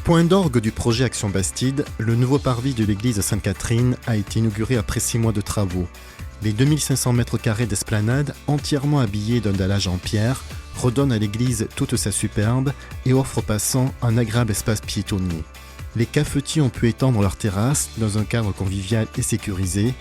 Point d'orgue du projet Action Bastide, le nouveau parvis de l'église Sainte-Catherine a été inauguré après 6 mois de travaux. Les 2500 m² d'esplanade, entièrement habillés d'un dallage en pierre, redonnent à l'église toute sa superbe et offrent aux passants un agréable espace piétonnier. Les cafetiers ont pu étendre leurs terrasses dans un cadre convivial et sécurisé.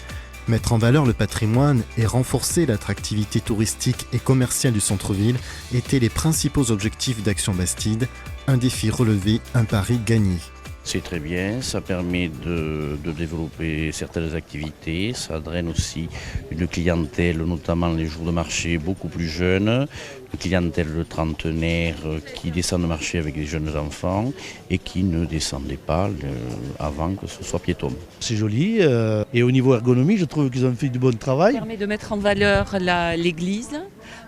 Mettre en valeur le patrimoine et renforcer l'attractivité touristique et commerciale du centre-ville étaient les principaux objectifs d'Action Bastide, un défi relevé, un pari gagné. C'est très bien, ça permet de développer certaines activités, ça draine aussi une clientèle, notamment les jours de marché, beaucoup plus jeune, une clientèle de trentenaires qui descendent marché avec des jeunes enfants et qui ne descendaient pas avant que ce soit piéton. C'est joli et au niveau ergonomie, je trouve qu'ils ont fait du bon travail. Ça permet de mettre en valeur l'église,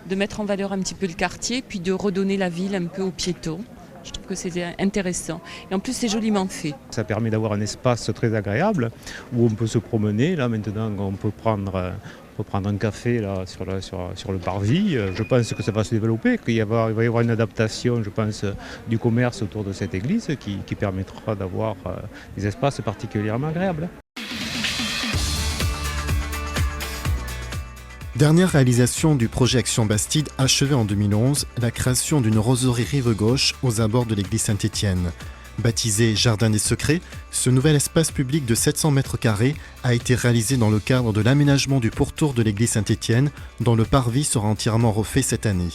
de mettre en valeur un petit peu le quartier, puis de redonner la ville un peu aux piétons. Je trouve que c'est intéressant. Et en plus, c'est joliment fait. Ça permet d'avoir un espace très agréable où on peut se promener. Là, maintenant, on peut prendre un café là, sur le parvis. Je pense que ça va se développer, qu'il va y avoir une adaptation, je pense, du commerce autour de cette église qui permettra d'avoir des espaces particulièrement agréables. Dernière réalisation du projet Action Bastide achevée en 2011, la création d'une roseraie rive gauche aux abords de l'église Saint-Étienne. Baptisé Jardin des Secrets, ce nouvel espace public de 700 m² a été réalisé dans le cadre de l'aménagement du pourtour de l'église Saint-Étienne, dont le parvis sera entièrement refait cette année.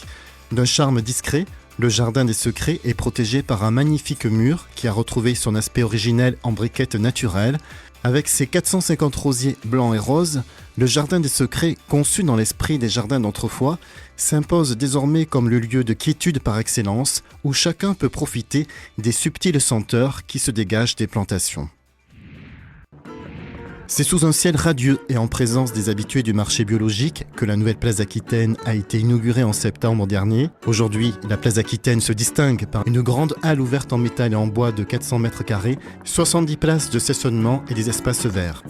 D'un charme discret, le Jardin des Secrets est protégé par un magnifique mur qui a retrouvé son aspect originel en briquettes naturelles. Avec ses 450 rosiers blancs et roses, le Jardin des Secrets, conçu dans l'esprit des jardins d'autrefois, s'impose désormais comme le lieu de quiétude par excellence, où chacun peut profiter des subtiles senteurs qui se dégagent des plantations. C'est sous un ciel radieux et en présence des habitués du marché biologique que la nouvelle place d'Aquitaine a été inaugurée en septembre dernier. Aujourd'hui, la place d'Aquitaine se distingue par une grande halle ouverte en métal et en bois de 400 m², 70 places de stationnement et des espaces verts.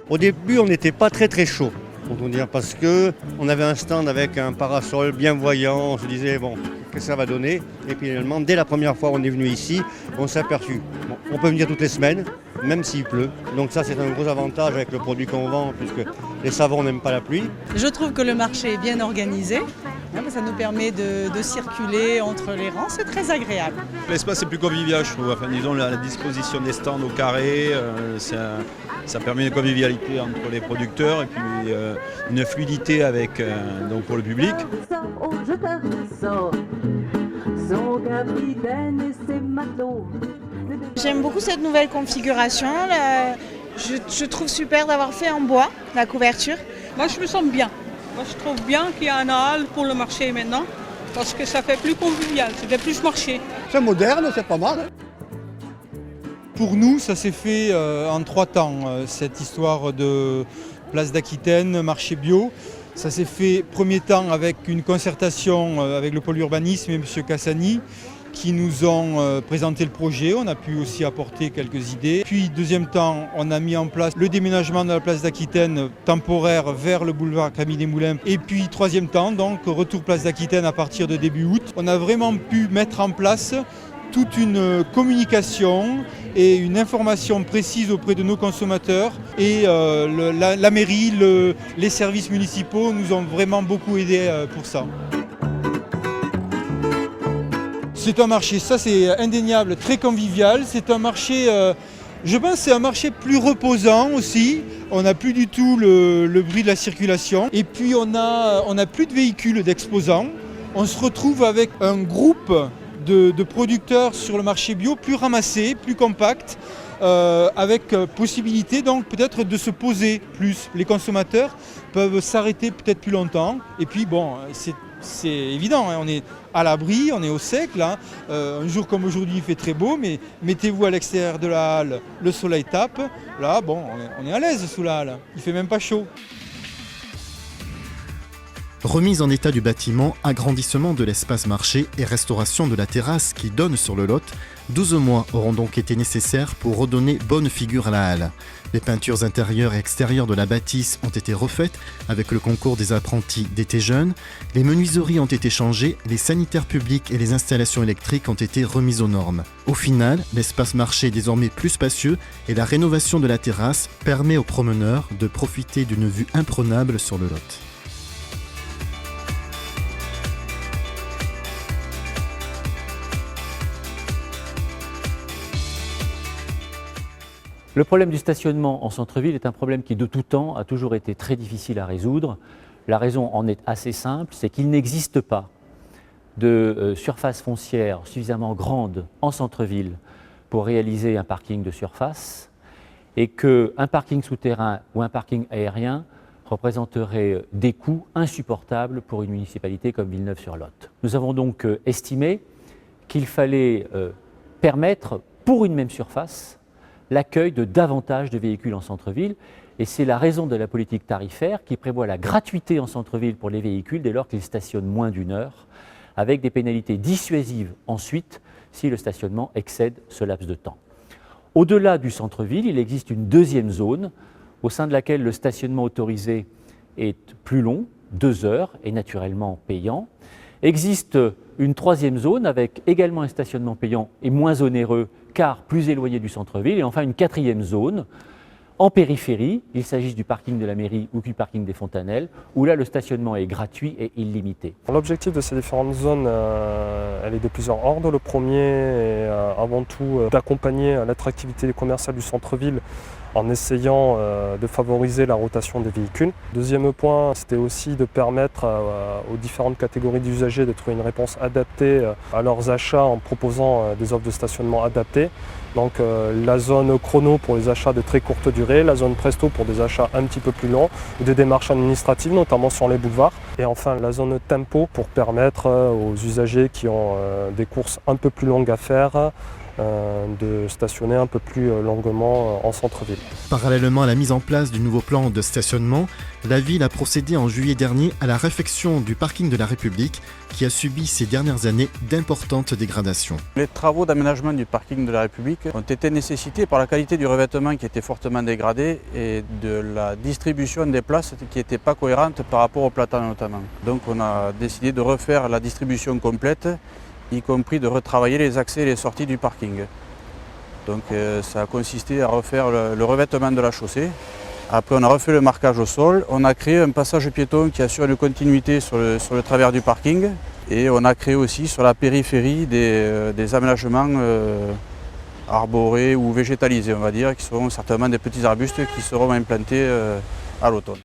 Au début, on n'était pas très chaud, pour tout dire, parce qu'on avait un stand avec un parasol bien voyant. On se disait, bon, qu'est-ce que ça va donner? Et puis finalement, dès la première fois on est venu ici, on s'est aperçu. Bon, on peut venir toutes les semaines, même s'il pleut. Donc ça, c'est un gros avantage avec le produit qu'on vend, puisque les savons n'aiment pas la pluie. Je trouve que le marché est bien organisé. Ça nous permet de circuler entre les rangs, c'est très agréable. L'espace est plus convivial, je trouve. Enfin, disons, la disposition des stands au carré, ça permet une convivialité entre les producteurs et puis une fluidité avec, donc pour le public. J'aime beaucoup cette nouvelle configuration. Je trouve super d'avoir fait en bois la couverture. Moi, je me sens bien. Moi, je trouve bien qu'il y a un hall pour le marché maintenant, parce que ça fait plus convivial, ça fait plus marché. C'est moderne, c'est pas mal. Pour nous, ça s'est fait en 3 temps, cette histoire de place d'Aquitaine, marché bio. Ça s'est fait premier temps avec une concertation avec le pôle urbanisme et M. Cassani, qui nous ont présenté le projet. On a pu aussi apporter quelques idées. Puis deuxième temps, on a mis en place le déménagement de la place d'Aquitaine temporaire vers le boulevard Camille Desmoulins. Et puis troisième temps, donc retour place d'Aquitaine à partir de début août. On a vraiment pu mettre en place toute une communication et une information précise auprès de nos consommateurs. Et la mairie, les services municipaux nous ont vraiment beaucoup aidés pour ça. C'est un marché, ça c'est indéniable, très convivial. C'est un marché, je pense c'est un marché plus reposant aussi. On n'a plus du tout le bruit de la circulation. Et puis on a plus de véhicules d'exposants. On se retrouve avec un groupe de producteurs sur le marché bio plus ramassé, plus compact, avec possibilité donc peut-être de se poser plus. Les consommateurs peuvent s'arrêter peut-être plus longtemps. Et puis bon, c'est évident, hein, on est à l'abri, on est au sec là. Un jour comme aujourd'hui il fait très beau, mais mettez-vous à l'extérieur de la halle, le soleil tape. Là bon, on est à l'aise sous la halle, il fait même pas chaud. Remise en état du bâtiment, agrandissement de l'espace marché et restauration de la terrasse qui donne sur le Lot, 12 mois auront donc été nécessaires pour redonner bonne figure à la halle. Les peintures intérieures et extérieures de la bâtisse ont été refaites avec le concours des apprentis d'été jeunes, les menuiseries ont été changées, les sanitaires publics et les installations électriques ont été remises aux normes. Au final, l'espace marché est désormais plus spacieux et la rénovation de la terrasse permet aux promeneurs de profiter d'une vue imprenable sur le Lot. Le problème du stationnement en centre-ville est un problème qui de tout temps a toujours été très difficile à résoudre. La raison en est assez simple, c'est qu'il n'existe pas de surface foncière suffisamment grande en centre-ville pour réaliser un parking de surface et qu'un parking souterrain ou un parking aérien représenterait des coûts insupportables pour une municipalité comme Villeneuve-sur-Lot. Nous avons donc estimé qu'il fallait permettre, pour une même surface, l'accueil de davantage de véhicules en centre-ville. Et c'est la raison de la politique tarifaire qui prévoit la gratuité en centre-ville pour les véhicules dès lors qu'ils stationnent moins d'1 heure, avec des pénalités dissuasives ensuite si le stationnement excède ce laps de temps. Au-delà du centre-ville, il existe une deuxième zone au sein de laquelle le stationnement autorisé est plus long, 2 heures, et naturellement payant. Existe une troisième zone avec également un stationnement payant et moins onéreux car plus éloigné du centre-ville. Et enfin une quatrième zone en périphérie, il s'agisse du parking de la mairie ou du parking des Fontanelles, où là le stationnement est gratuit et illimité. L'objectif de ces différentes zones, elle est de plusieurs ordres. Le premier est avant tout d'accompagner l'attractivité commerciale du centre-ville en essayant de favoriser la rotation des véhicules. Deuxième point, c'était aussi de permettre aux différentes catégories d'usagers de trouver une réponse adaptée à leurs achats en proposant des offres de stationnement adaptées. Donc la zone chrono pour les achats de très courte durée, la zone presto pour des achats un petit peu plus longs, ou des démarches administratives, notamment sur les boulevards. Et enfin la zone tempo pour permettre aux usagers qui ont des courses un peu plus longues à faire de stationner un peu plus longuement en centre-ville. Parallèlement à la mise en place du nouveau plan de stationnement, la ville a procédé en juillet dernier à la réfection du parking de la République qui a subi ces dernières années d'importantes dégradations. Les travaux d'aménagement du parking de la République ont été nécessités par la qualité du revêtement qui était fortement dégradé et de la distribution des places qui n'était pas cohérente par rapport au platan notamment. Donc on a décidé de refaire la distribution complète, y compris de retravailler les accès et les sorties du parking. Donc ça a consisté à refaire le revêtement de la chaussée. Après on a refait le marquage au sol, on a créé un passage piéton qui assure une continuité sur le travers du parking et on a créé aussi sur la périphérie des aménagements arborés ou végétalisés on va dire, qui seront certainement des petits arbustes qui seront implantés à l'automne.